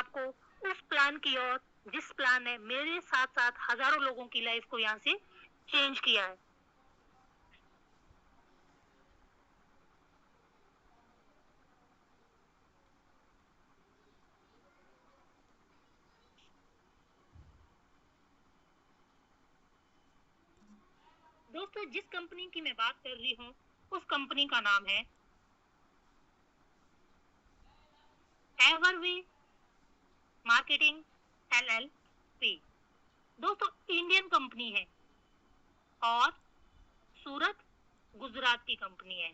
आपको उस प्लान की ओर, जिस प्लान ने मेरे साथ साथ हजारों लोगों की लाइफ को यहाँ से चेंज किया है। दोस्तों, जिस कंपनी की मैं बात कर रही हूँ उस कंपनी का नाम है एवरवे मार्केटिंग LLP। दोस्तों, इंडियन कंपनी है और सूरत गुजरात की कंपनी है।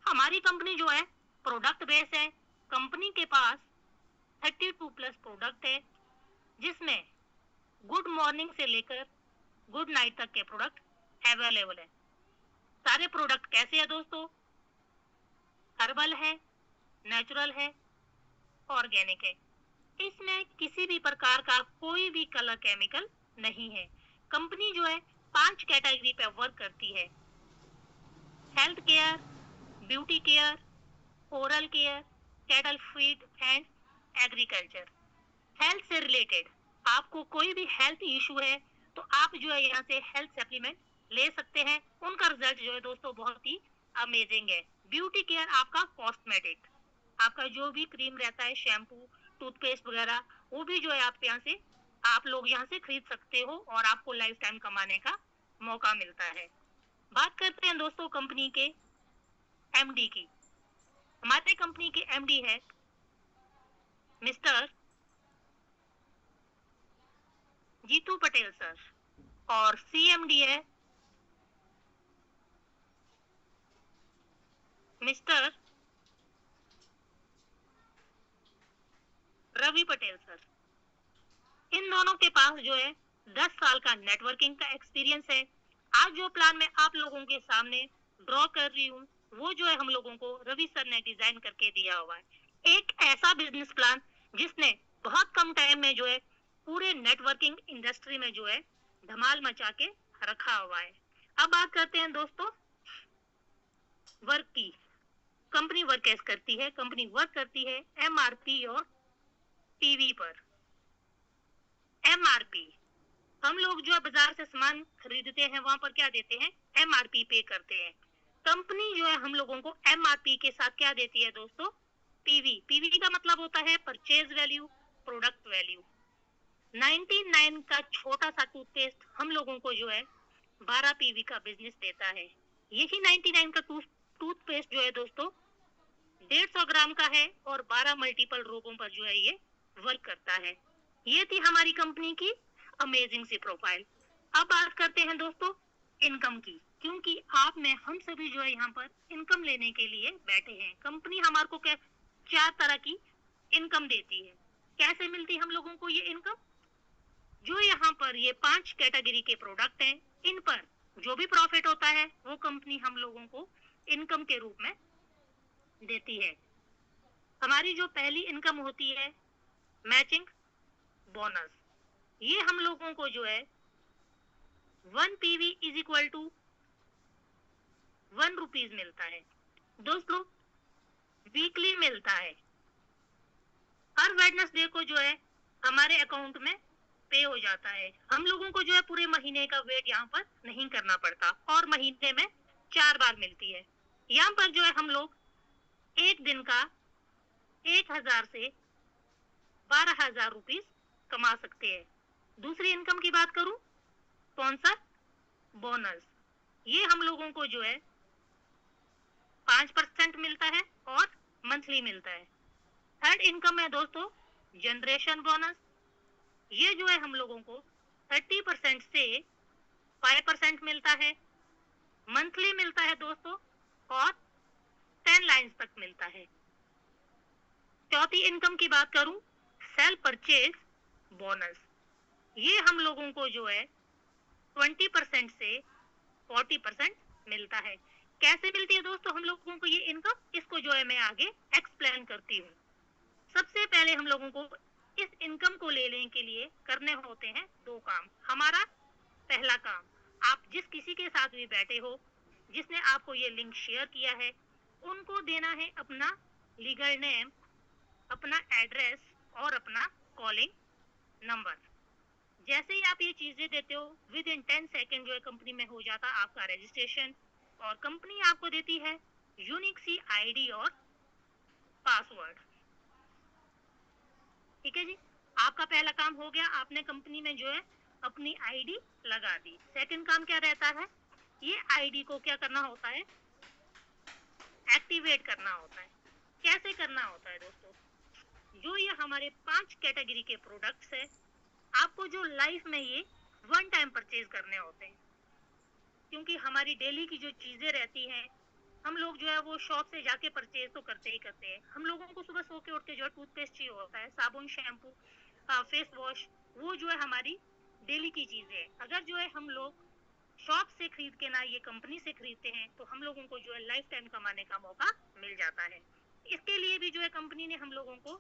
हमारी कंपनी जो है प्रोडक्ट बेस है। कंपनी के पास 32 प्लस प्रोडक्ट है, जिसमें गुड मॉर्निंग से लेकर गुड नाइट तक के प्रोडक्ट अवेलेबल है। सारे प्रोडक्ट कैसे है दोस्तों? हर्बल है, नेचुरल है, ऑर्गेनिक है। इसमें किसी भी प्रकार का कोई भी कलर केमिकल नहीं है। कंपनी जो है 5 कैटेगरी पे वर्क करती है: health care, beauty care, oral care, cattle feed and agriculture. Health से रिलेटेड आपको कोई भी हेल्थ इशू है तो आप जो है यहाँ से हेल्थ सप्लीमेंट ले सकते हैं। उनका रिजल्ट जो है दोस्तों बहुत ही अमेजिंग है। ब्यूटी केयर आपका कॉस्मेटिक, आपका जो भी क्रीम रहता है, शैम्पू, टूथपेस्ट वगैरह, वो भी जो है आप लोग यहाँ से खरीद सकते हो और आपको लाइफ टाइम कमाने का मौका मिलता है। बात करते हैं दोस्तों कंपनी के MD की। हमारे कंपनी के MD है मिस्टर जीतू पटेल सर, और CMD है मिस्टर रवि पटेल सर। इन दोनों के पास जो है 10 साल का नेटवर्किंग का एक्सपीरियंस है। आज जो प्लान मैं आप लोगों के सामने ड्रॉ कर रही हूँ वो जो है हम लोगों को रवि सर ने डिजाइन करके दिया हुआ है। एक ऐसा बिजनेस प्लान जिसने बहुत कम टाइम में जो है पूरे नेटवर्किंग इंडस्ट्री में जो है धमाल मचा के रखा हुआ है। अब बात करते हैं दोस्तों वर्क की। कंपनी वर्क कैसे करती है? कंपनी वर्क करती है MRP और PV पर। MRP, हम लोग जो बाजार से सामान खरीदते हैं वहां पर क्या देते हैं? MRP पे करते हैं। कंपनी जो है हम लोगों को MRP के साथ क्या देती है दोस्तों? PV का मतलब होता है परचेज वैल्यू, प्रोडक्ट वैल्यू। 99 का छोटा सा टूथपेस्ट हम लोगों को जो है 12 PV का बिजनेस देता है। यही 99 का टूथपेस्ट जो है दोस्तों 150 ग्राम का है और 12 मल्टीपल रोगों पर जो है ये वर्क करता है। ये थी हमारी कंपनी की अमेजिंग सी प्रोफाइल। अब बात करते हैं दोस्तों इनकम की, क्योंकि आप में हम सभी जो है यहाँ पर इनकम लेने के लिए बैठे हैं। कंपनी हमारे को क्या 4 तरह की इनकम देती है। कैसे मिलती है हम लोगों को ये इनकम? जो यहाँ पर ये 5 कैटेगरी के प्रोडक्ट हैं, इन पर जो भी प्रॉफिट होता है वो कंपनी हम लोगों को इनकम के रूप में देती है। हमारी जो पहली इनकम होती है मैचिंग बोनस। ये हम लोगों को जो है 1 PV is equal to 1 rupees मिलता है। दोस्तों, वीकली मिलता है। हर वेडनेसडे को जो है हमारे अकाउंट में पे हो जाता है। हम लोगों को जो है पूरे महीने का वेट यहाँ पर नहीं करना पड़ता और महीने में 4 बार मिलती है। यहाँ पर जो है हम लोग एक दिन का 1000 से 12,000 रुपीज कमा सकते हैं। दूसरी इनकम की बात करूं, स्पॉन्सर बोनस। ये हम लोगों को जो है 5% मिलता है और मंथली मिलता है। थर्ड इनकम है दोस्तों जनरेशन बोनस। ये जो है हम लोगों को 30% से 5% मिलता है, मंथली मिलता है दोस्तों और 10 लाइन्स तक मिलता है। चौथी इनकम की बात करूं, सेल परचेज बोनस। ये हम लोगों को जो है 20% से 40% मिलता है। कैसे मिलती है दोस्तों हम लोगों को ये इनकम? इसको जो है मैं आगे एक्सप्लेन करती हूँ। सबसे पहले हम लोगों को इस इनकम को लेने के लिए करने होते हैं 2 काम। हमारा पहला काम, आप जिस किसी के साथ भी बैठे हो जिसने आपको ये लिंक शेयर किया है, उनको देना है अपना लीगल नेम, अपना एड्रेस और अपना कॉलिंग नंबर। जैसे ही आप ये चीजें देते हो विद इन 10 सेकेंड जो है कंपनी में हो जाता है आपका रजिस्ट्रेशन, और कंपनी आपको देती है यूनिक सी आईडी और पासवर्ड। ठीक है जी, आपका पहला काम हो गया, आपने कंपनी में जो है अपनी आईडी लगा दी। सेकंड काम क्या रहता है, ये आईडी को क्या करना होता है, एक्टिवेट करना होता है। कैसे करना होता है दोस्तों, जो ये हमारे 5 कैटेगरी के प्रोडक्ट्स है, आपको जो लाइफ में ये वन टाइम परचेज करने होते हैं, क्योंकि हमारी डेली की जो चीजें रहती हैं, हम लोग जो है वो शॉप से जाके परचेज तो करते ही करते हैं। हम लोगों को सुबह सो के उठ के जो है टूथपेस्ट चाहिए होता है, साबुन, शैम्पू, फेस वॉश, वो जो है हमारी डेली की चीजें है। अगर जो है हम लोग शॉप से खरीद के ना ये कंपनी से खरीदते हैं तो हम लोगों को जो है लाइफ टाइम कमाने का मौका मिल जाता है। इसके लिए भी जो है कंपनी ने हम लोगों को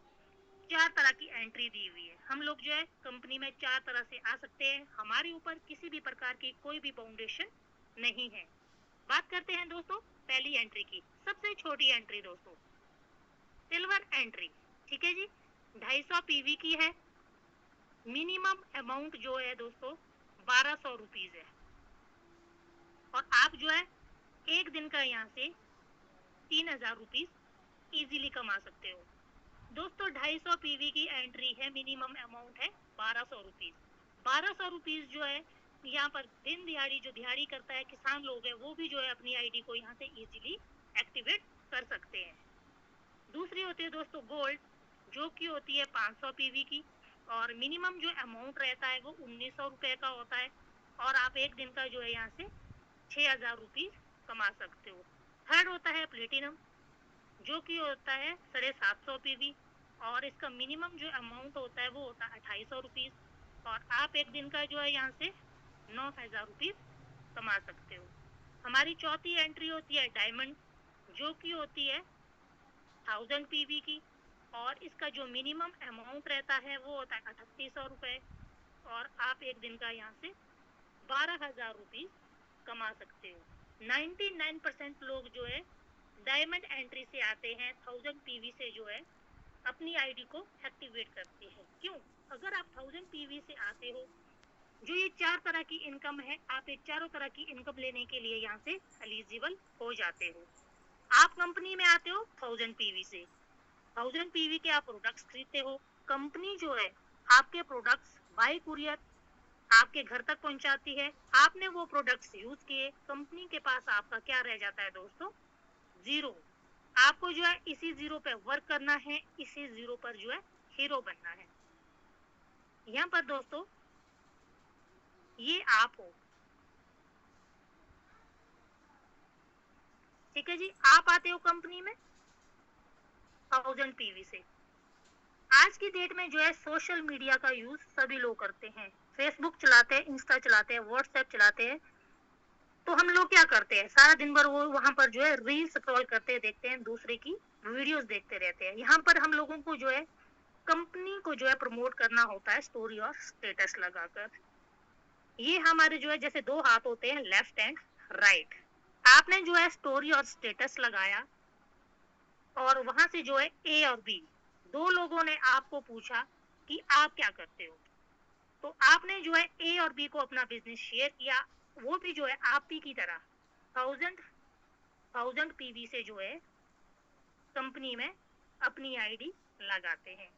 4 तरह की एंट्री दी हुई है। हम लोग जो है कंपनी में 4 तरह से आ सकते हैं, हमारे ऊपर किसी भी प्रकार की कोई भी बाउंडेशन नहीं है। बात करते हैं दोस्तों पहली एंट्री की, सबसे छोटी एंट्री दोस्तों, सिल्वर एंट्री। ठीक है जी, 250 पीवी की है। मिनिमम अमाउंट जो है दोस्तों 1200 रुपीज है, और आप जो है एक दिन का यहाँ से 3000 रुपीज इजीली कमा सकते हो। दोस्तों 250 पीवी की एंट्री है, मिनिमम अमाउंट है 1200 रुपीज। 1200 रुपीज जो है यहाँ पर दिन दिहाड़ी जो दिहाड़ी करता है, किसान लोग है, वो भी जो है अपनी आईडी को यहाँ से इजीली एक्टिवेट कर सकते हैं। दूसरी होती है दोस्तों गोल्ड, जो की होती है 500 पीवी की, और मिनिमम जो अमाउंट रहता है वो 1900 रुपए का होता है, और आप एक दिन का जो है यहाँ से 6000 रुपीज कमा सकते हो। थर्ड होता है प्लेटिनम, जो कि होता है 750 पीवी, और इसका मिनिमम जो अमाउंट होता है वो होता है 2800 रुपीज, और आप एक दिन का जो है यहाँ से 9000 रुपीज कमा सकते हो। हमारी चौथी एंट्री होती है डायमंड, जो कि होती है 1000 पीवी की, और इसका जो मिनिमम अमाउंट रहता है वो होता है 3800 रुपए, और आप एक दिन का यहाँ से 12000 रुपीज कमा सकते हो। 99% लोग जो है डायमंड एंट्री से आते हैं, 1000 पीवी से जो है अपनी आईडी को एक्टिवेट करते हैं। क्यों, अगर आप 1000 पीवी से आते हो, जो ये 4 तरह की इनकम है, आप ये चारों तरह की इनकम लेने के लिए यहाँ से एलिजिबल हो जाते हो। आप कंपनी में आते हो 1000 पीवी से, 1000 पीवी के आप प्रोडक्ट्स खरीदते हो, कंपनी जो है आपके प्रोडक्ट्स बाय कुरियर आपके घर तक पहुंचाती है। आपने वो प्रोडक्ट्स यूज किए, कंपनी के पास आपका क्या रह जाता है दोस्तों, जीरो। आपको जो है इसी जीरो पे वर्क करना है, इसी जीरो पर जो है हीरो बनना है। यहाँ पर दोस्तों ये आप हो, ठीक है जी, आप आते हो कंपनी में 1000 पीवी से। आज की डेट में जो है सोशल मीडिया का यूज सभी लोग करते हैं, फेसबुक चलाते हैं, इंस्टा चलाते हैं, व्हाट्सएप चलाते हैं। तो हम लोग क्या करते हैं, सारा दिन भर वो वहां पर जो है रील स्क्रॉल करते देखते हैं, दूसरे की वीडियोस देखते रहते हैं। यहाँ पर हम लोगों को जो है कंपनी को जो है प्रमोट करना होता है स्टोरी और स्टेटस लगाकर। ये हमारे जो है जैसे दो हाथ होते हैं, लेफ्ट एंड राइट। आपने जो है स्टोरी और स्टेटस लगाया, और वहां से जो है ए और बी दो लोगों ने आपको पूछा कि आप क्या करते हो, तो आपने जो है ए और बी को अपना बिजनेस शेयर किया। वो भी जो है आप ही की तरह 1000 पीवी से जो है कंपनी में अपनी आईडी लगाते हैं।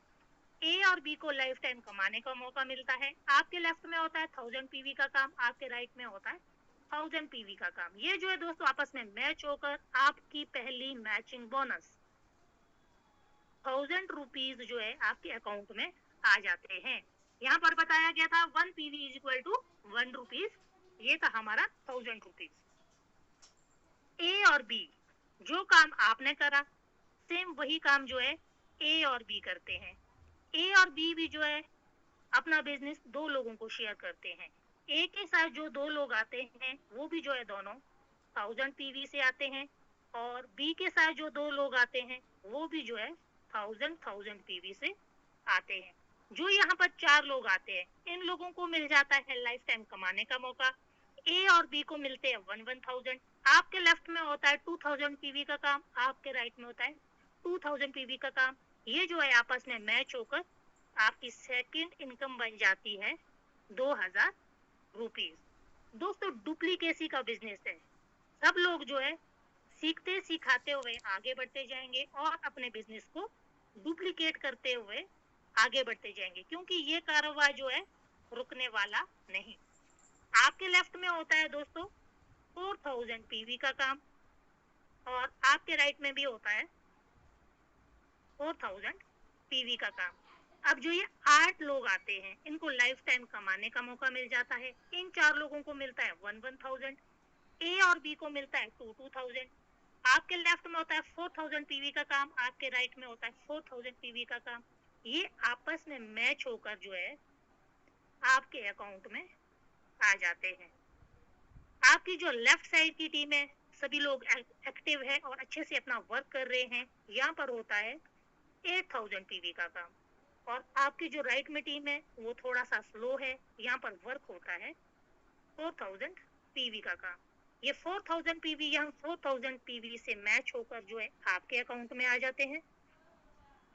ए और बी को लाइफ टाइम कमाने का मौका मिलता है। आपके लेफ्ट में होता है 1000 पीवी का काम, आपके राइट में होता है 1000 पीवी का काम। ये जो है दोस्तों आपस में मैच होकर आपकी पहली मैचिंग बोनस 1000 रुपीज जो है आपके अकाउंट में आ जाते हैं। यहाँ पर बताया गया था 1 PV is equal to 1 rupees, ये था हमारा 1000 रुपीज। ए और बी जो काम आपने करा, सेम वही काम जो है ए और बी करते हैं। ए और बी भी जो है अपना बिजनेस दो लोगों को शेयर करते हैं। ए के साथ जो दो लोग आते हैं वो भी जो है दोनों 1000 पीवी से आते हैं, और बी के साथ जो दो लोग आते हैं वो भी जो है 1000 पीवी से आते हैं। जो यहाँ पर 4 लोग आते हैं, इन लोगों को मिल जाता है लाइफ टाइम कमाने का मौका। ए और बी को मिलते हैं 1000। आपके लेफ्ट में होता है 2000 पीवी का काम, आपके राइट में होता है 2000 पीवी का काम। ये जो है आपस में मैच होकर आपकी सेकंड इनकम बन जाती है 2000 रुपीज। दोस्तों डुप्लीकेसी का बिजनेस है, सब लोग जो है सीखते सिखाते हुए आगे बढ़ते जाएंगे और अपने बिजनेस को डुप्लीकेट करते हुए आगे बढ़ते जाएंगे, क्योंकि ये कारोबार जो है रुकने वाला नहीं। आपके लेफ्ट में होता है दोस्तों 4000 पीवी का काम और आपके राइट में भी होता है 4000 पीवी का काम। अब जो ये 8 लोग आते हैं इनको लाइफ टाइम कमाने का मौका मिल जाता है। इन 4 लोगों को मिलता है 1000, ए और बी को मिलता है 2000। आपके लेफ्ट में होता है 4000 पीवी का काम, आपके राइट में होता है 4000 पीवी का काम। ये आपस में मैच होकर जो है आपके अकाउंट में आ जाते हैं। आपकी जो लेफ्ट साइड की टीम है सभी लोग एक्टिव है और अच्छे से अपना वर्क कर रहे हैं। यहाँ पर होता है 8000 पीवी का काम और आपकी जो राइट में टीम है वो थोड़ा सा स्लो है, यहाँ पर वर्क होता है 4000 पीवी का काम। ये 4000 पीवी यहाँ 4000 पीवी से मैच होकर जो है आपके अकाउंट में आ जाते हैं।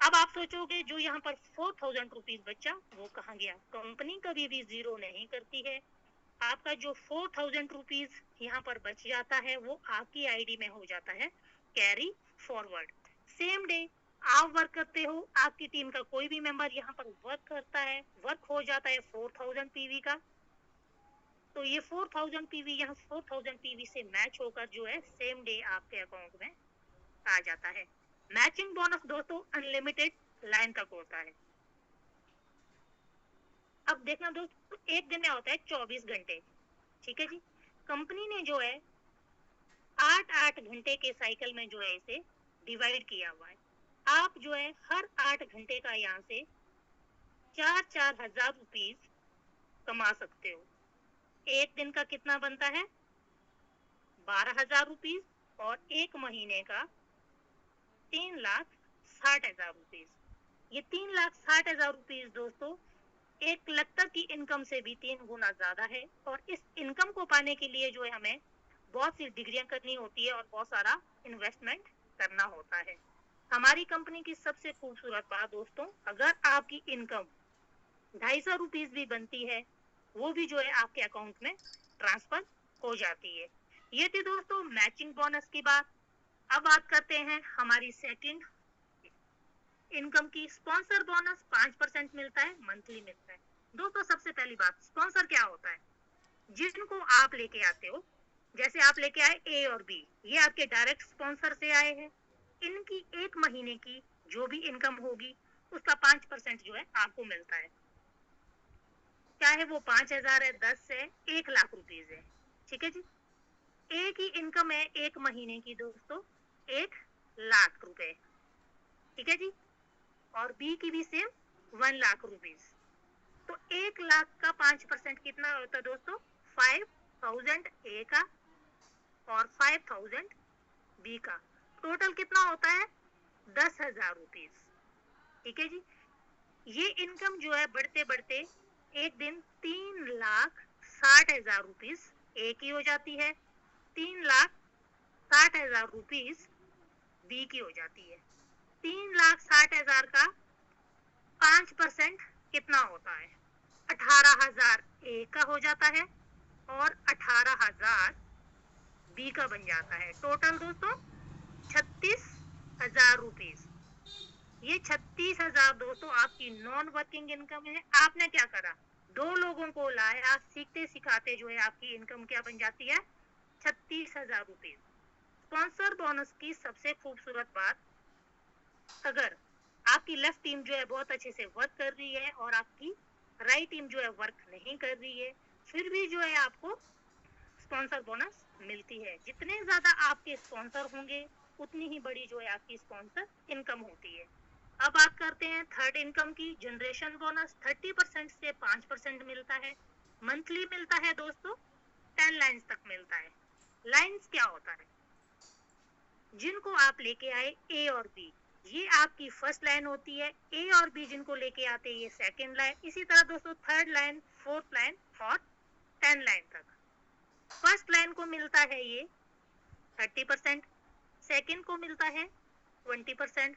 अब आप सोचोगे जो यहाँ पर 4000 रुपीज बचा वो कहाँ गया? कंपनी कभी भी जीरो नहीं करती है। आपका जो 4000 रुपीज यहाँ पर बच जाता है वो आपकी आईडी में हो जाता है कैरी फॉरवर्ड। सेम डे आप वर्क करते हो, आपकी टीम का कोई भी मेंबर यहाँ पर वर्क करता है, वर्क हो जाता है 4000 पीवी का, तो ये 4000 पीवी यहाँ 4000 पीवी से मैच होकर जो है सेम डे आपके अकाउंट में आ जाता है। मैचिंग बोनस दोस्तों अनलिमिटेड लाइन तक होता है। अब देखना दोस्तों एक दिन में होता है 24 घंटे, ठीक है जी। कंपनी ने जो है 8-8 घंटे के साइकिल में जो है इसे डिवाइड किया हुआ है। आप जो है हर 8 घंटे का यहाँ से 4-4 हजार रुपीज कमा सकते हो। एक दिन का कितना बनता है? 12,000 रुपीज और एक महीने का 3,60,000 रुपीज। ये 3,60,000 रुपीज दोस्तों एक लखतर की इनकम से भी 3 गुना ज्यादा है और इस इनकम को पाने के लिए जो है हमें बहुत सी डिग्रियां करनी होती है और बहुत सारा इन्वेस्टमेंट करना होता है। हमारी कंपनी की सबसे खूबसूरत बात दोस्तों, अगर आपकी इनकम 250 रुपीज भी बनती है वो भी जो है आपके अकाउंट में ट्रांसफर हो जाती है। ये थी दोस्तों मैचिंग बोनस की बात। अब बात करते हैं हमारी सेकंड इनकम की। स्पॉन्सर बोनस 5% मिलता है, मंथली मिलता है। दोस्तों सबसे पहली बात, स्पॉन्सर क्या होता है? जिनको आप लेके आते हो, जैसे आप लेके आए ए और बी, ये आपके डायरेक्ट स्पॉन्सर से आए हैं। इनकी एक महीने की जो भी इनकम होगी उसका 5% जो है आपको मिलता है, चाहे वो 5,000 है, 10 है, 1,00,000 रुपीज है, ठीक है जी। ए की इनकम है एक महीने की दोस्तों 1,00,000 रुपए, ठीक है जी, और बी की भी सेम 1,00,000 रुपीज। तो 1,00,000 का 5% कितना होता है दोस्तों? 5,000 ए का और 5,000 बी का, टोटल कितना होता है? 10,000 रुपीज, ठीक है जी। ये इनकम जो है बढ़ते बढ़ते एक दिन 3,60,000 रुपीज ए की हो जाती है, 3,60,000 रुपीज बी की हो जाती है। 3,60,000 का 5% कितना होता है? 18,000 ए का हो जाता है और 18,000 बी का बन जाता है। टोटल दोस्तों 36,000 रुपीज। ये 36,000 दोस्तों आपकी नॉन वर्किंग इनकम है। आपने क्या करा? 2 लोगों को लाया, सीखते सिखाते जो है आपकी इनकम क्या बन जाती है? 36,000 रुपीज। स्पॉन्सर बोनस की सबसे खूबसूरत बात, अगर आपकी लेफ्ट टीम जो है बहुत अच्छे से वर्क कर रही है और आपकी राइट टीम जो है वर्क नहीं कर रही है, फिर भी जो है आपको स्पॉन्सर बोनस मिलती है। जितने ज्यादा आपके स्पॉन्सर होंगे उतनी ही बड़ी जो है आपकी स्पॉन्सर इनकम होती है। अब बात करते हैं थर्ड इनकम की। जनरेशन बोनस 30% से 5% मिलता है, मंथली मिलता है दोस्तों, 10 लाइन्स तक मिलता है। लाइन्स क्या होता है? जिनको आप लेके आए ए और बी, ये आपकी फर्स्ट लाइन होती है। ए और बी जिनको लेके आते हैं ये सेकंड लाइन। इसी तरह दोस्तों थर्ड लाइन, फोर्थ लाइन और 10 लाइन तक। फर्स्ट लाइन को मिलता है ये 30%, सेकंड को मिलता है 20%,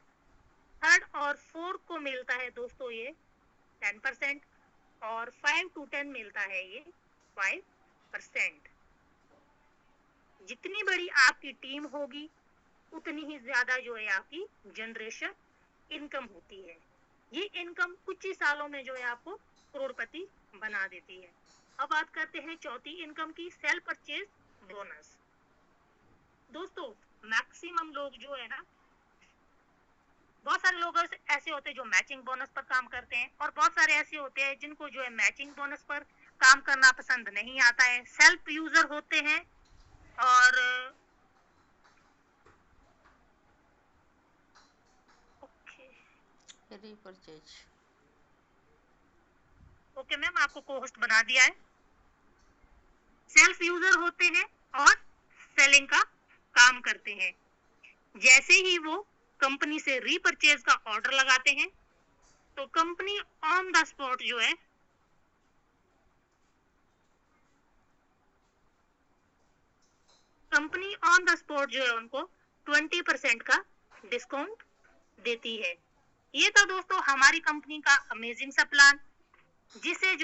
थर्ड और फोर्थ को मिलता है दोस्तों ये 10% और 5 to 10 मिलता है ये 5%। जितनी बड़ी आपकी टीम होगी उतनी ही ज्यादा जो है आपकी जनरेशन इनकम होती है। ये इनकम कुछ ही सालों में जो है आपको करोड़पति बना देती है। अब बात करते हैं चौथी इनकम की, सेल परचेज बोनस। दोस्तों मैक्सिमम लोग जो है ना, बहुत सारे लोग ऐसे होते हैं जो मैचिंग बोनस पर काम करते हैं और बहुत सारे ऐसे होते हैं जिनको जो है मैचिंग बोनस पर काम करना पसंद नहीं आता है, सेल्फ यूजर होते हैं और रीपरचेज। ओके मैम, आपको को होस्ट बना दिया है। सेल्फ यूजर होते हैं और सेलिंग का काम करते हैं। जैसे ही वो कंपनी से रीपरचेज का ऑर्डर लगाते हैं तो कंपनी ऑन द स्पॉट जो है उनको 20% का डिस्काउंट देती है। ये था दोस्तों हमारी कंपनी का अमेजिंग सा प्लान, जिसे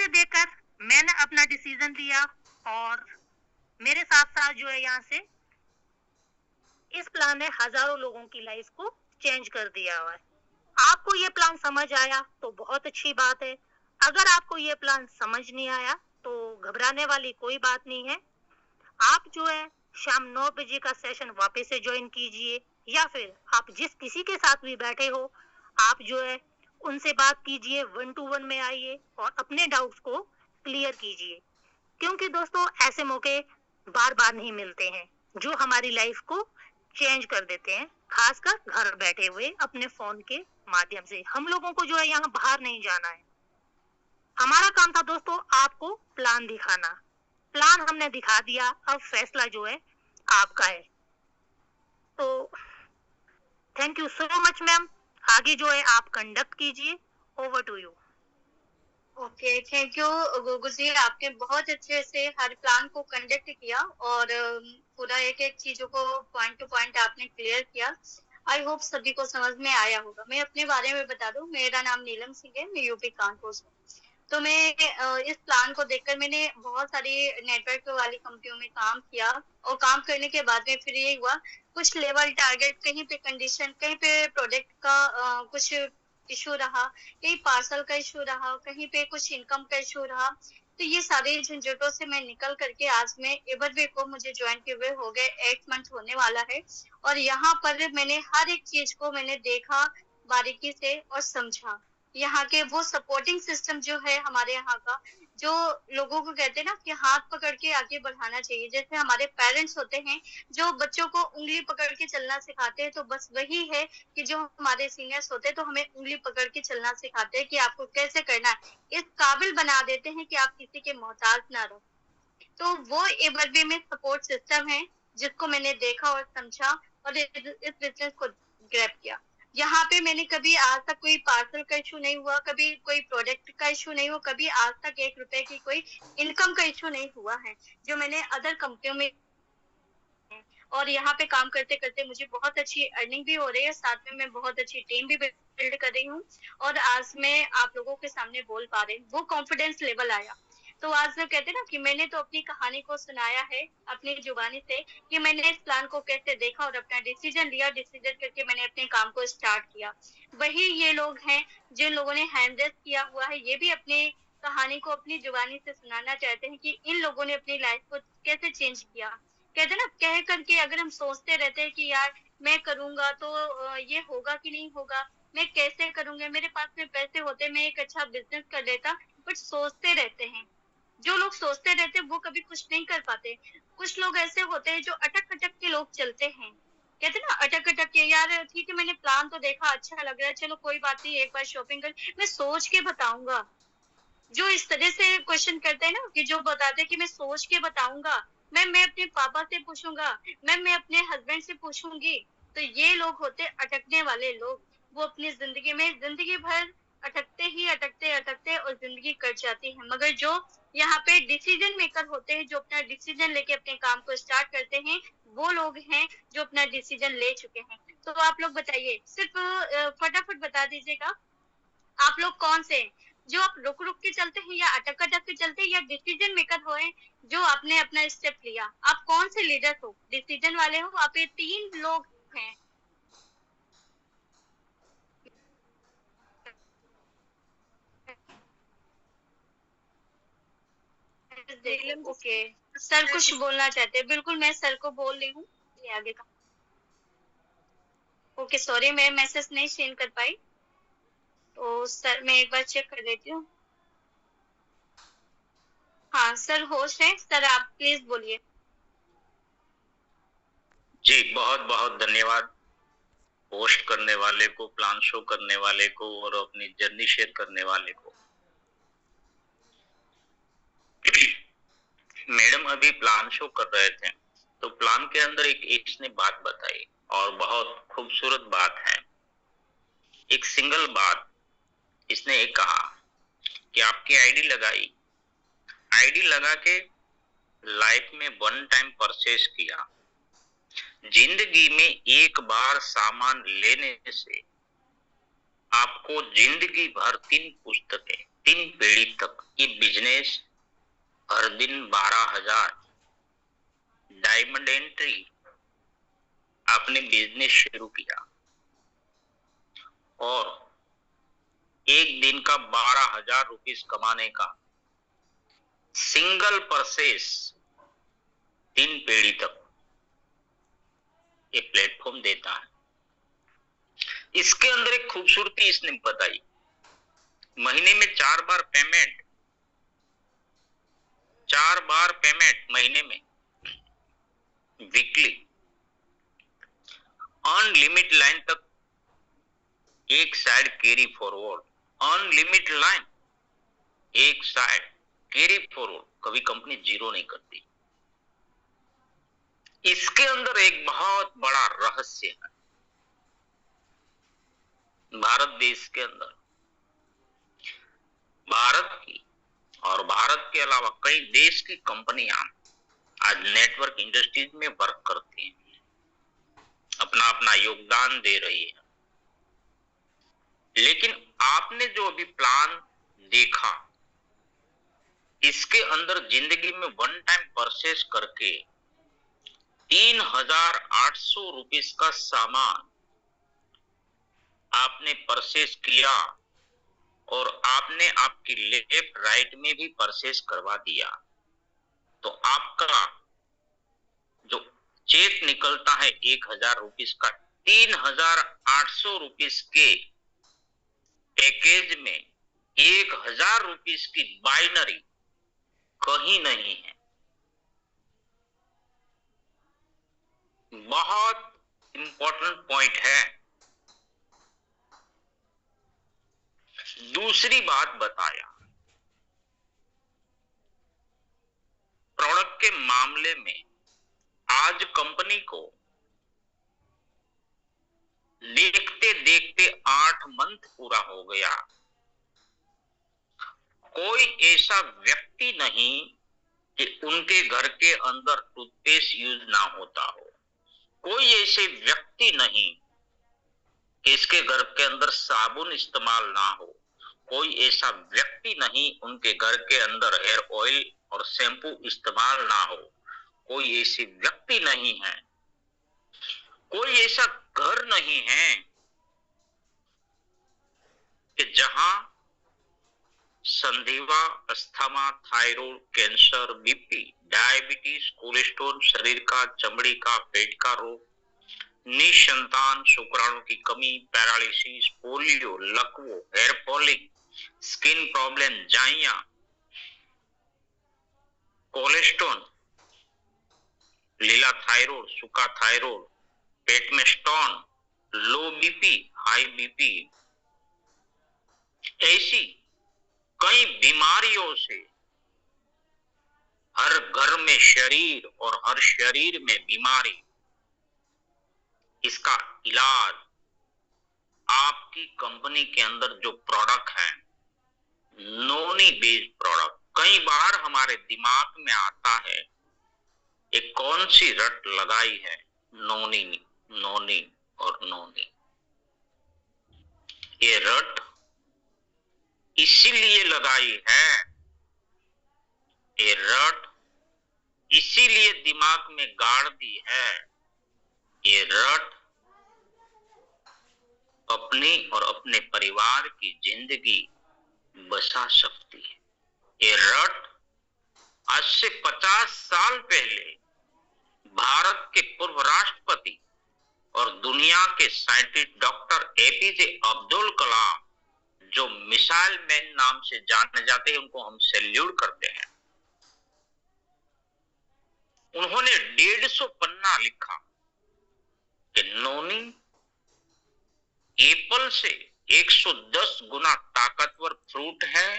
देखकर मैंने अपना डिसीजन लिया और मेरे साथ साथ जो है यहाँ से इस प्लान ने हजारों लोगों की लाइफ को चेंज कर दिया हुआ है। आपको ये प्लान समझ आया तो बहुत अच्छी बात है। अगर आपको ये प्लान समझ नहीं आया तो घबराने वाली कोई बात नहीं है। आप जो है शाम 9 बजे का सेशन वापस से ज्वाइन कीजिए या फिर आप जिस किसी के साथ भी बैठे हो आप जो है उनसे बात कीजिए, 1 to 1 में आइए और अपने डाउट्स को क्लियर कीजिए, क्योंकि दोस्तों ऐसे मौके बार बार नहीं मिलते हैं जो हमारी लाइफ को चेंज कर देते हैं, खासकर घर बैठे हुए अपने फोन के माध्यम से। हम लोगों को जो है यहाँ बाहर नहीं जाना है। हमारा काम था दोस्तों आपको प्लान दिखाना। प्लान हमने दिखा दिया, अब फैसला जो है आपका है। तो thank you so much ma'am, आगे जो है आप कंडक्ट कीजिए। Over to you. Okay, thank you Gugu ji, आपने बहुत अच्छे से हर प्लान को कंडक्ट किया और पूरा एक एक चीजों को पॉइंट टू पॉइंट आपने क्लियर किया। आई होप सभी को समझ में आया होगा। मैं अपने बारे में बता दूं, मेरा नाम नीलम सिंह है, मैं यूपी कानपुर से। तो मैं इस प्लान को देखकर मैंने बहुत सारी नेटवर्क वाली कंपनियों में काम किया और काम करने के बाद में फिर ये हुआ कुछ लेवल टारगेट, कहीं पे कंडीशन, कहीं पे प्रोडक्ट का कुछ इशू रहा, कहीं पार्सल का इशू रहा, कहीं पे कुछ इनकम का इशू रहा। तो ये सारे झंझटों से मैं निकल करके आज मैं एवरवे को मुझे ज्वाइन किए हुए हो गए 8 मंथ होने वाला है और यहाँ पर मैंने हर एक चीज को मैंने देखा बारीकी से और समझा। यहाँ के वो सपोर्टिंग सिस्टम जो है हमारे यहाँ का, जो लोगों को कहते हैं ना कि हाथ पकड़ के आगे बढ़ाना चाहिए, जैसे हमारे पेरेंट्स होते हैं जो बच्चों को उंगली पकड़ के चलना सिखाते हैं, तो बस वही है कि जो हमारे सीनियर्स होते हैं तो हमें उंगली पकड़ के चलना सिखाते हैं कि आपको कैसे करना है, इस काबिल बना देते हैं कि आप किसी के मोहताज ना रहो। तो वो एवरवे में सपोर्ट सिस्टम है जिसको मैंने देखा और समझा और इस बिजनेस को ग्रैब किया। यहाँ पे मैंने कभी आज तक कोई पार्सल का इशू नहीं हुआ, कभी कोई प्रोडक्ट का इशू नहीं हुआ, कभी आज तक 1 रुपए की कोई इनकम का इशू नहीं हुआ है जो मैंने अदर कंपनियों में। और यहाँ पे काम करते करते मुझे बहुत अच्छी अर्निंग भी हो रही है, साथ में मैं बहुत अच्छी टीम भी बिल्ड कर रही हूँ और आज मैं आप लोगों के सामने बोल पा रही हूँ। वो कॉन्फिडेंस लेवल आया। तो आज जो कहते हैं ना कि मैंने तो अपनी कहानी को सुनाया है अपनी जुबानी से कि मैंने इस प्लान को कैसे देखा और अपना डिसीजन लिया, डिसीजन करके मैंने अपने काम को स्टार्ट किया। वही ये लोग हैं जिन लोगों ने हैंड रेस किया हुआ है, ये भी अपनी कहानी को अपनी जुबानी से सुनाना चाहते हैं कि इन लोगों ने अपनी लाइफ को कैसे चेंज किया। कहते ना, कह करके अगर हम सोचते रहते हैं कि यार मैं करूंगा तो ये होगा कि नहीं होगा, मैं कैसे करूंगा, मेरे पास में पैसे होते मैं एक अच्छा बिजनेस कर लेता, बट सोचते रहते हैं। जो लोग सोचते रहते हैं वो कभी कुछ नहीं कर पाते। कुछ लोग ऐसे होते हैं जो अटक अटक के लोग चलते हैं, कहते ना अटक अटक के, यार ठीक है मैंने प्लान तो देखा अच्छा लग रहा है, चलो कोई बात नहीं एक बार शॉपिंग कर, मैं सोच के बताऊंगा। जो इस तरह से क्वेश्चन करते हैं ना कि जो बताते हैं कि मैं सोच के बताऊंगा, मैं अपने पापा से पूछूंगा, मैं अपने हस्बैंड से पूछूंगी, तो ये लोग होते अटकने वाले लोग। वो अपनी जिंदगी में जिंदगी भर अटकते ही अटकते अटकते और जिंदगी कट जाती है। मगर जो यहाँ पे डिसीजन मेकर होते हैं, जो अपना डिसीजन लेके अपने काम को स्टार्ट करते हैं, वो लोग हैं जो अपना डिसीजन ले चुके हैं। तो आप लोग बताइए, सिर्फ फटाफट बता दीजिएगा आप लोग कौन से हैं? जो आप रुक रुक के चलते हैं या अटक अटक के चलते हैं या डिसीजन मेकर हो हैं जो आपने अपना स्टेप लिया? आप कौन से लीडर हो? डिसीजन वाले हो? आप ये 3 लोग हैं। ओके, सर कुछ बोलना चाहते हैं? बिल्कुल मैं सर को बोल रही हूँ, ये आगे का। ओके सॉरी, मैं मैसेज नहीं सेंड कर पाई, तो सर मैं एक बार चेक कर देती हूँ। हाँ सर होस्ट है, सर आप प्लीज बोलिए। जी बहुत बहुत धन्यवाद होस्ट करने वाले को, प्लान शो करने वाले को और अपनी जर्नी शेयर करने वाले को। मैडम अभी प्लान शो कर रहे थे तो प्लान के अंदर एक इसने बात बताई और बहुत खूबसूरत बात है। एक सिंगल बात इसने एक कहा कि आपकी आईडी लगाई, आईडी लगा के लाइफ में वन टाइम परचेज किया। जिंदगी में एक बार सामान लेने से आपको जिंदगी भर 3 पुस्तकें, 3 पीढ़ी तक ये बिजनेस, हर दिन 12,000 डायमंड एंट्री, आपने बिजनेस शुरू किया और एक दिन का 12,000 रुपीस कमाने का सिंगल परचेज 3 पीढ़ी तक ये प्लेटफॉर्म देता है। इसके अंदर एक खूबसूरती इसने बताई, महीने में 4 बार पेमेंट, 4 बार पेमेंट महीने में, वीकली, अनलिमिटेड लाइन तक एक side carry forward, unlimited line एक साइड कैरी फॉरवर्ड, कभी कंपनी जीरो नहीं करती। इसके अंदर एक बहुत बड़ा रहस्य है। भारत देश के अंदर, भारत की और भारत के अलावा कई देश की कंपनियां आज नेटवर्क इंडस्ट्रीज में वर्क करती हैं, अपना अपना योगदान दे रही है। लेकिन आपने जो अभी प्लान देखा, इसके अंदर जिंदगी में वन टाइम परचेज करके 3,800 रुपीस का सामान आपने परचेज किया और आपने आपकी लेफ्ट राइट में भी परचेज करवा दिया, तो आपका जो चेक निकलता है 1,000 रुपीस का, 3,800 रुपीस के पैकेज में 1,000 रुपीस की बाइनरी कहीं नहीं है। बहुत इंपॉर्टेंट पॉइंट है। दूसरी बात बताया, प्रोडक्ट के मामले में आज कंपनी को देखते देखते 8 मंथ पूरा हो गया, कोई ऐसा व्यक्ति नहीं कि उनके घर के अंदर टूथपेस्ट यूज ना होता हो, कोई ऐसे व्यक्ति नहीं कि इसके घर के अंदर साबुन इस्तेमाल ना हो, कोई ऐसा व्यक्ति नहीं उनके घर के अंदर हेयर ऑयल और शैम्पू इस्तेमाल ना हो, कोई ऐसे व्यक्ति नहीं है, कोई ऐसा घर नहीं है कि जहां संधिवा, asthma, thyroid, cancer, BP, diabetes, cholesterol, शरीर का, चमड़ी का, पेट का रोग, निसंतान, शुक्राणु की कमी, पैरालिसिस, पोलियो, लकवो, हेयर फॉलिंग, स्किन प्रॉब्लम, जाइया, कोलेस्ट्रॉल, लीला थायराइड, सूखा थायराइड, पेट में stone, low BP, high BP, ऐसी कई बीमारियों से हर घर में शरीर और हर शरीर में बीमारी, इसका इलाज आपकी कंपनी के अंदर जो प्रोडक्ट है, नोनी बेस्ड प्रोडक्ट। कई बार हमारे दिमाग में आता है एक कौन सी रट लगाई है, नोनी नोनी और नोनी। ये रट लगाई है, ये रट इसीलिए दिमाग में गाड़ दी है, ये रट अपनी और अपने परिवार की जिंदगी बचा सकती है। ये रट आज से 50 साल पहले भारत के पूर्व राष्ट्रपति और दुनिया के scientist doctor APJ Abdul Kalam, जो मिसाइल मैन नाम से जाने जाते हैं, उनको हम सैल्यूट करते हैं, उन्होंने 150 पन्ना लिखा कि नोनी एप्पल से 110 गुना ताकतवर फ्रूट है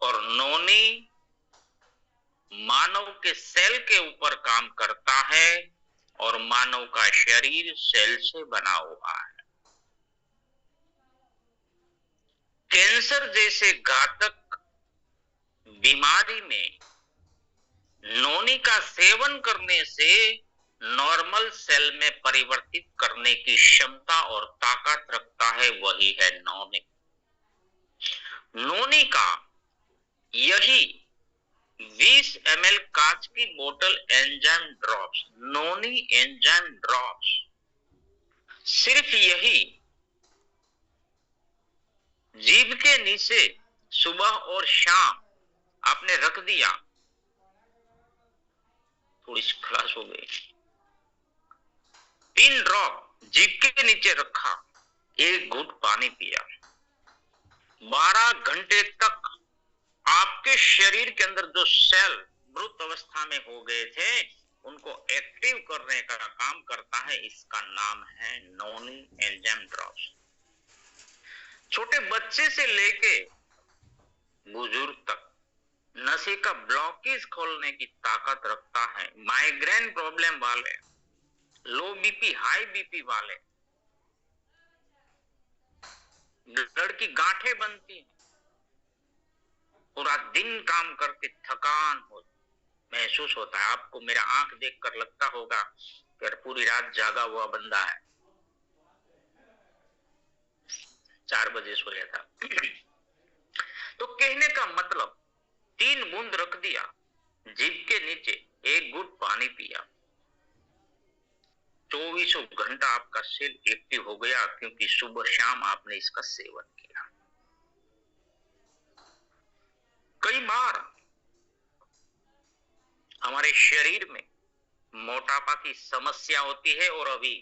और नोनी मानव के सेल के ऊपर काम करता है और मानव का शरीर सेल से बना हुआ है। कैंसर जैसे घातक बीमारी में नोनी का सेवन करने से नॉर्मल सेल में परिवर्तित करने की क्षमता और ताकत रखता है, वही है नोनी। नोनी का यही 20 ml कांच की बोतल एंजाइम ड्रॉप्स, नोनी एंजाइम ड्रॉप्स, सिर्फ यही जीभ के नीचे सुबह और शाम आपने रख दिया, थोड़ी सी खलास हो गई, 3 ड्रॉप जीभ के नीचे रखा, 1 घूंट पानी पिया, 12 घंटे तक आपके शरीर के अंदर जो सेल मृत अवस्था में हो गए थे उनको एक्टिव करने का काम करता है। इसका नाम है नोनी एंजाइम ड्रॉप्स। छोटे बच्चे से लेके बुजुर्ग तक नशे का ब्लॉकेज खोलने की ताकत रखता है। माइग्रेन प्रॉब्लम वाले, लो बीपी हाई बीपी वाले, ब्लड की गांठें बनती हैं, पूरा दिन काम करके थकान हो महसूस होता है, आपको मेरा आंख देखकर लगता होगा कि पूरी रात जागा हुआ बंदा है, 4 बजे सोया था। तो कहने का मतलब 3 बूंद रख दिया जीभ के नीचे, 1 घूंट पानी पिया, 24 घंटा आपका सेल एक्टिव हो गया, क्योंकि सुबह शाम आपने इसका सेवन किया। कई बार हमारे शरीर में मोटापा की समस्या होती है और अभी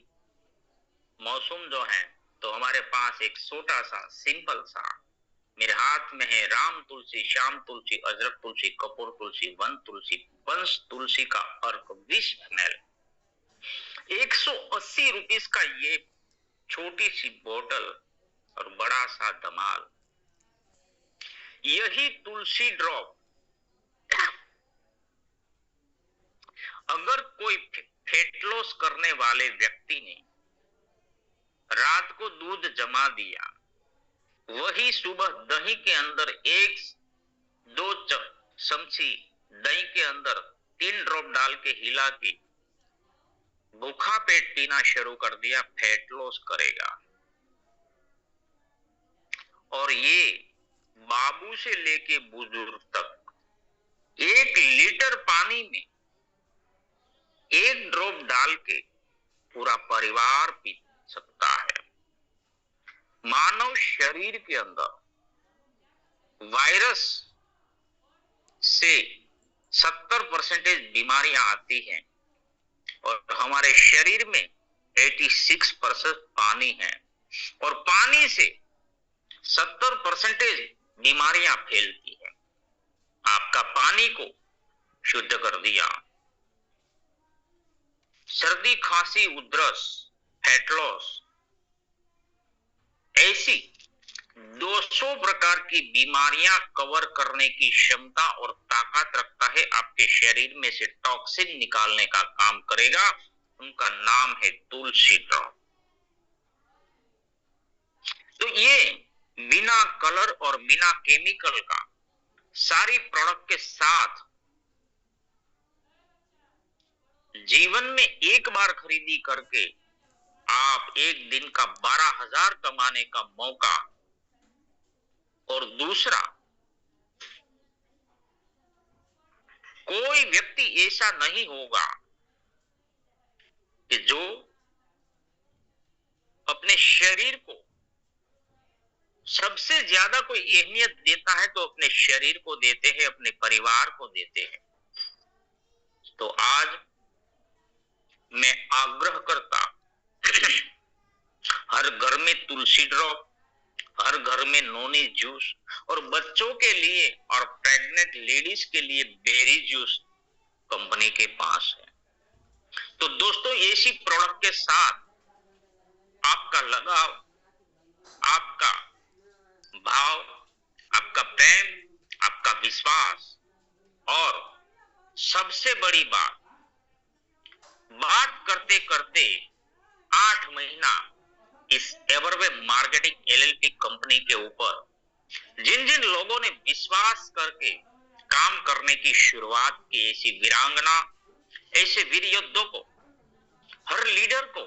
मौसम जो है, तो हमारे पास एक छोटा सा सिंपल सा मेरे हाथ में है राम तुलसी, श्याम तुलसी, अजरक तुलसी, कपूर तुलसी, वन तुलसी, पंच तुलसी का अर्क 20 ml, 180 रुपीस का ये छोटी सी बोतल और बड़ा सा धमाल। यही तुलसी ड्रॉप अगर कोई फैट लॉस करने वाले व्यक्ति ने रात को दूध जमा दिया, वही सुबह दही के अंदर 1-2 चमची दही के अंदर 3 ड्रॉप डाल के हिला के भूखा पेट पीना शुरू कर दिया, फैट लॉस करेगा। और ये बाबू से लेके बुजुर्ग तक 1 लीटर पानी में 1 ड्रॉप डाल के पूरा परिवार पी सकता है। मानव शरीर के अंदर वायरस से 70% बीमारियां आती हैं और हमारे शरीर में 86% पानी है और पानी से 70% बीमारियां फैलती है। आपका पानी को शुद्ध कर दिया। सर्दी, खांसी, उधरस, फैट लॉस, ऐसी 200 प्रकार की बीमारियां कवर करने की क्षमता और ताकत रखता है। आपके शरीर में से टॉक्सिन निकालने का काम करेगा। उनका नाम है तुलसी ड्रॉप। तो ये बिना कलर और बिना केमिकल का सारी प्रोडक्ट के साथ जीवन में एक बार खरीदी करके आप एक दिन का 12,000 कमाने का मौका, और दूसरा कोई व्यक्ति ऐसा नहीं होगा कि जो अपने शरीर को सबसे ज्यादा कोई अहमियत देता है तो अपने शरीर को देते हैं, अपने परिवार को देते हैं। तो आज मैं आग्रह करता हर घर में तुलसी ड्रॉप, हर घर में नोनी जूस, और बच्चों के लिए और प्रेग्नेंट लेडीज के लिए बेरी जूस कंपनी के पास है। तो दोस्तों, ऐसी प्रोडक्ट के साथ आपका लगाव, आपका भाव, आपका प्रेम, आपका विश्वास, और सबसे बड़ी बात करते करते 8 महीना इस एवरवे मार्केटिंग एलएलपी कंपनी के ऊपर जिन जिन लोगों ने विश्वास करके काम करने की शुरुआत की, ऐसी वीरांगना, ऐसे वीर योद्धों को, हर लीडर को,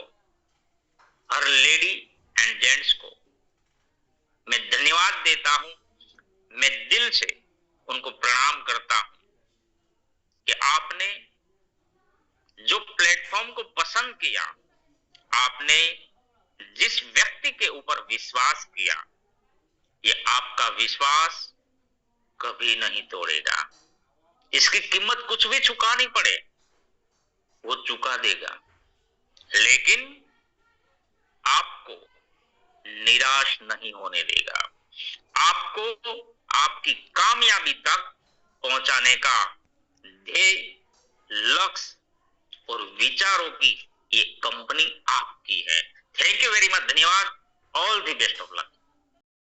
हर लेडी एंड जेंट्स को मैं धन्यवाद देता हूं। मैं दिल से उनको प्रणाम करता हूं कि आपने जो प्लेटफॉर्म को पसंद किया, आपने जिस व्यक्ति के ऊपर विश्वास किया, ये आपका विश्वास कभी नहीं तोड़ेगा। इसकी कीमत कुछ भी चुकानी पड़े वो चुका देगा, लेकिन आपको निराश नहीं होने देगा। आपको आपकी कामयाबी तक पहुंचाने का ध्येय, लक्ष्य और विचारों की ये कंपनी आपकी है। थैंक यू वेरी मच, धन्यवाद। All the best of luck.